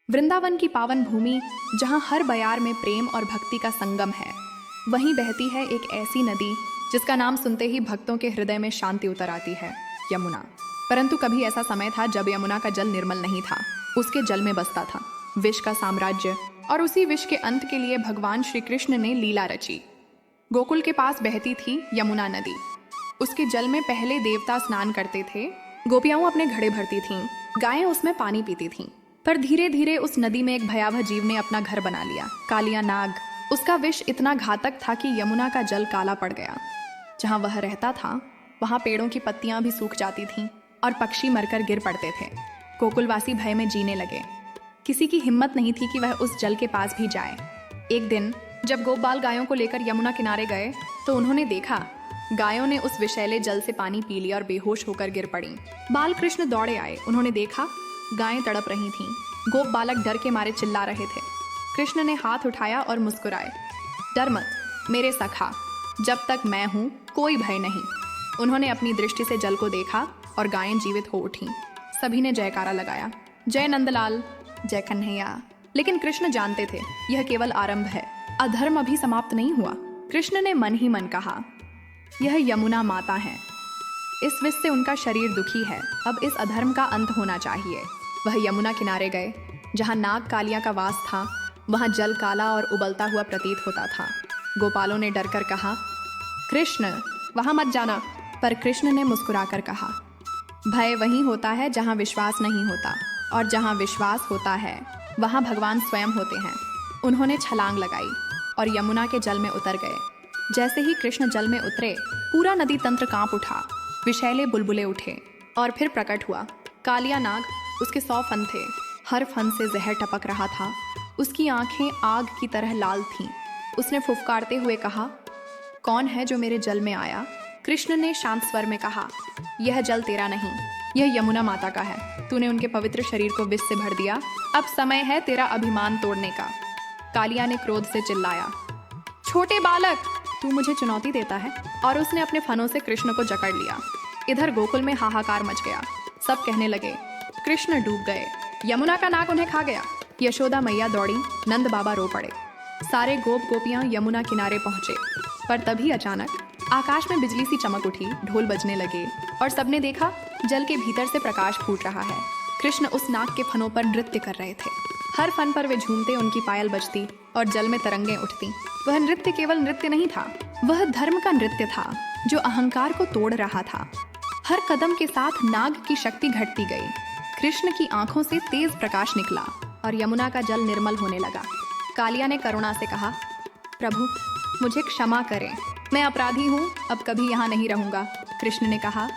वृंदावन की पावन भूमि जहाँ हर बयार में प्रेम और भक्ति का संगम है, वहीं बहती है एक ऐसी नदी जिसका नाम सुनते ही भक्तों के हृदय में शांति उतर आती है, यमुना। परंतु कभी ऐसा समय था जब यमुना का जल निर्मल नहीं था। उसके जल में बसता था विष का साम्राज्य, और उसी विष के अंत के लिए भगवान श्री कृष्ण ने लीला रची। गोकुल के पास बहती थी यमुना नदी। उसके जल में पहले देवता स्नान करते थे, गोपियाँ अपने घड़े भरती थीं, गायें उसमें पानी पीती थीं। पर धीरे धीरे उस नदी में एक भयावह जीव ने अपना घर बना लिया, कालिया नाग। उसका विष इतना घातक था कि यमुना का जल काला पड़ गया। जहाँ वह रहता था वहाँ पेड़ों की पत्तियां भी सूख जाती थीं और पक्षी मरकर गिर पड़ते थे। गोकुलवासी भय में जीने लगे। किसी की हिम्मत नहीं थी कि वह उस जल के पास भी जाए। एक दिन जब गोपाल गायों को लेकर यमुना किनारे गए तो उन्होंने देखा गायों ने उस विषैले जल से पानी पी लिया और बेहोश होकर गिर पड़ी। बाल कृष्ण दौड़े आए। उन्होंने देखा गायें तड़प रही थीं। गोप बालक डर के मारे चिल्ला रहे थे। कृष्ण ने हाथ उठाया और मुस्कुराए, डर मत मेरे सखा, जब तक मैं हूँ कोई भय नहीं। उन्होंने अपनी दृष्टि से जल को देखा और गायें जीवित हो उठीं। सभी ने जयकारा लगाया, जय नंदलाल, जय कन्हैया। लेकिन कृष्ण जानते थे यह केवल आरंभ है, अधर्म अभी समाप्त नहीं हुआ। कृष्ण ने मन ही मन कहा, यह यमुना माता है, इस विष से उनका शरीर दुखी है, अब इस अधर्म का अंत होना चाहिए। वह यमुना किनारे गए जहाँ नाग कालिया का वास था। वहाँ जल काला और उबलता हुआ प्रतीत होता था। गोपालों ने डरकर कहा, कृष्ण वहाँ मत जाना। पर कृष्ण ने मुस्कुराकर कहा, भय वहीं होता है जहाँ विश्वास नहीं होता, और जहाँ विश्वास होता है वहाँ भगवान स्वयं होते हैं। उन्होंने छलांग लगाई और यमुना के जल में उतर गए। जैसे ही कृष्ण जल में उतरे पूरा नदी तंत्र कांप उठा, विषैले बुलबुले उठे और फिर प्रकट हुआ कालिया नाग। उसके 100 फन थे, हर फन से जहर टपक रहा था। उसकी आंखें आग की तरह लाल थीं। उसने फुफकारते हुए कहा, कौन है जो मेरे जल में आया? कृष्ण ने शांत स्वर में कहा, यह जल तेरा नहीं, यह यमुना माता का है। तूने उनके पवित्र शरीर को विष से भर दिया, अब समय है तेरा अभिमान तोड़ने का। कालिया ने क्रोध से चिल्लाया, छोटे बालक, तू मुझे चुनौती देता है? और उसने अपने फनों से कृष्ण को जकड़ लिया। इधर गोकुल में हाहाकार मच गया। सब कहने लगे, कृष्ण डूब गए, यमुना का नाग उन्हें खा गया। यशोदा मैया दौड़ी, नंद बाबा रो पड़े। सारे गोप गोपियां यमुना किनारे पहुंचे। पर तभी अचानक आकाश में बिजली सी चमक उठी, ढोल बजने लगे और सबने देखा जल के भीतर से प्रकाश फूट रहा है। कृष्ण उस नाग के फनों पर नृत्य कर रहे थे। हर फन पर वे झूमते, उनकी पायल बजती और जल में तरंगें उठती। वह नृत्य केवल नृत्य नहीं था, वह धर्म का नृत्य था जो अहंकार को तोड़ रहा था। हर कदम के साथ नाग की शक्ति घटती गई। कृष्ण की आंखों से तेज प्रकाश निकला और यमुना का जल निर्मल होने लगा। कालिया ने करुणा से कहा, प्रभु मुझे क्षमा करें, मैं अपराधी हूँ, अब कभी यहाँ नहीं रहूँगा। कृष्ण ने कहा,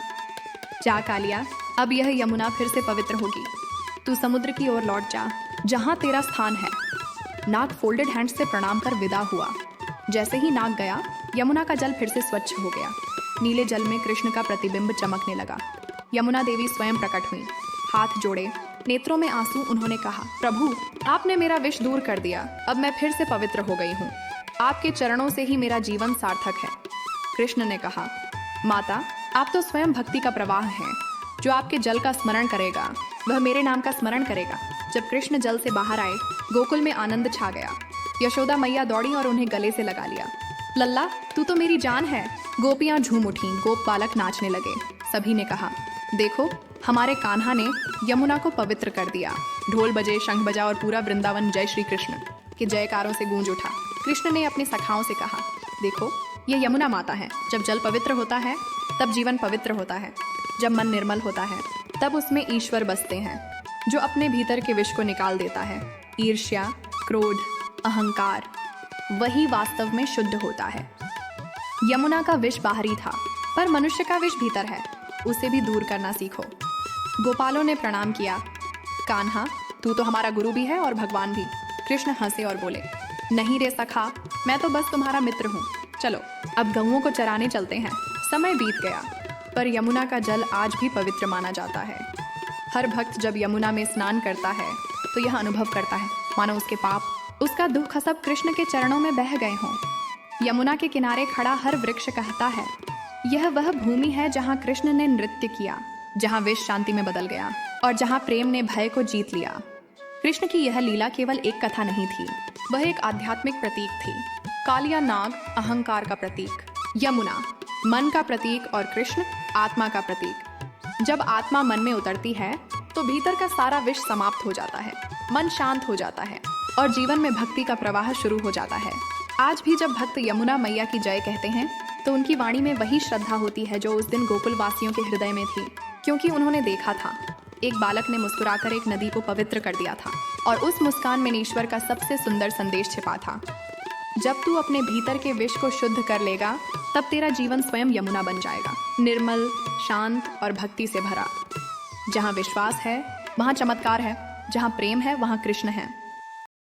जा कालिया, अब यह यमुना फिर से पवित्र होगी। तू समुद्र की ओर लौट जा, जहाँ तेरा स्थान है। नाग फोल्डेड हैंड्स से प्रणाम कर विदा हुआ। जैसे ही नाग गया, यमुना का जल फिर से स्वच्छ हो गया। नीले जल में कृष्ण का प्रतिबिंब चमकने लगा। यमुना देवी स्वयं प्रकट हुई, हाथ जोड़े, नेत्रों में आंसू। उन्होंने कहा, प्रभु आपने मेरा विष दूर कर दिया, अब मैं फिर से पवित्र हो गई हूँ। आपके चरणों से ही मेरा जीवन सार्थक है। कृष्ण ने कहा, माता आप तो स्वयं भक्ति का प्रवाह हैं। जो आपके जल का स्मरण करेगा वह मेरे नाम का स्मरण करेगा। जब कृष्ण जल से बाहर आए, गोकुल में आनंद छा गया। यशोदा मैया दौड़ी और उन्हें गले से लगा लिया। लल्ला तू तो मेरी जान है। गोपियां झूम उठीं, गोप बालक नाचने लगे। सभी ने कहा, देखो हमारे कान्हा ने यमुना को पवित्र कर दिया। ढोल बजे, शंख बजा और पूरा वृंदावन जय श्री कृष्ण के जयकारों से गूंज उठा। कृष्ण ने अपने सखाओं से कहा, देखो ये यमुना माता है। जब जल पवित्र होता है तब जीवन पवित्र होता है। जब मन निर्मल होता है तब उसमें ईश्वर बसते हैं, जो अपने भीतर के विष को निकाल देता है। ईर्ष्या, क्रोध, अहंकार, वही वास्तव में शुद्ध होता है। यमुना का विष बाहरी था, पर मनुष्य का विष भीतर है, उसे भी दूर करना सीखो। गोपालों ने प्रणाम किया, कान्हा तू तो हमारा गुरु भी है और भगवान भी। कृष्ण हंसे और बोले, नहीं रे सखा, मैं तो बस तुम्हारा मित्र हूँ। चलो अब गऊओं को चराने चलते हैं। समय बीत गया, पर यमुना का जल आज भी पवित्र माना जाता है। हर भक्त जब यमुना में स्नान करता है तो यह अनुभव करता है मानो उसके पाप, उसका दुख सब कृष्ण के चरणों में बह गए हों। यमुना के किनारे खड़ा हर वृक्ष कहता है, यह वह भूमि है जहाँ कृष्ण ने नृत्य किया, जहाँ विष शांति में बदल गया और जहाँ प्रेम ने भय को जीत लिया। कृष्ण की यह लीला केवल एक कथा नहीं थी, वह एक आध्यात्मिक प्रतीक थी। कालिया नाग अहंकार का प्रतीक, यमुना मन का प्रतीक और कृष्ण आत्मा का प्रतीक। जब आत्मा मन में उतरती है तो भीतर का सारा विष समाप्त हो जाता है, मन शांत हो जाता है और जीवन में भक्ति का प्रवाह शुरू हो जाता है। आज भी जब भक्त यमुना मैया की जय कहते हैं तो उनकी वाणी में वही श्रद्धा होती है जो उस दिन गोकुल वासियों के हृदय में थी, क्योंकि उन्होंने देखा था एक बालक ने मुस्कुराकर एक नदी को पवित्र कर दिया था और उस मुस्कान में ईश्वर का सबसे सुंदर संदेश छिपा था। जब तू अपने भीतर के विष को शुद्ध कर लेगा तब तेरा जीवन स्वयं यमुना बन जाएगा, निर्मल, शांत और भक्ति से भरा। जहाँ विश्वास है वहाँ चमत्कार है, जहाँ प्रेम है वहाँ कृष्ण है।